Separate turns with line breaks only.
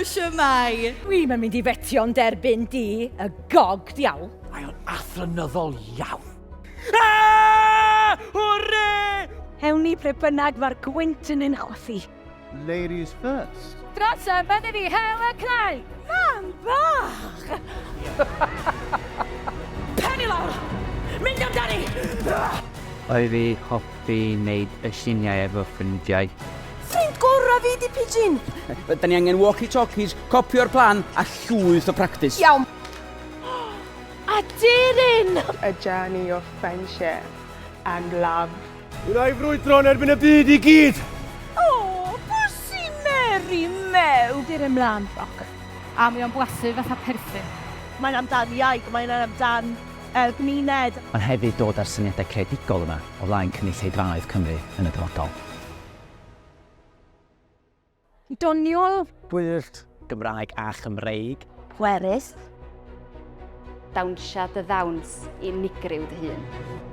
siwmai.
Dwi'm yn mynd i fetio'n derbyn di, y gog diawl.
Mae o'n athrynyddol iawn.
Hwrre!
Hewn ni pre bynnag mae'r gwynt yn hoffi.
Ladies first.
Dros y bydden ni hel y cnau. Mam bach! Penny lawr! Mynd amdani!
Oedd fi hoffi wneud y lluniau efo ffrindiau.
Ffrind gorau fi di pigeon.
Da ni angen walkie-talkies, copio'r plan a llwyth o practis.
Iawn. A dyrun!
A journey of friendship and love.
Wna i frwydro'n erbyn y byd i gyd!
O, bwsi Mary mew! Dyr ymlaen, Roc.
A mae o'n blasu fatha perfyn.
Mae'n amdan iaith, mae'n amdan gymuned.
Ond hefyd dod â'r syniadau creadigol yma o flaen cynulleidfaoedd Cymru yn y dyfodol.
Doniol.
Gwyllt. Gymraeg a Chymreig.
Pwerus.
Dawnsiad y ddawns i unigryw dy hun.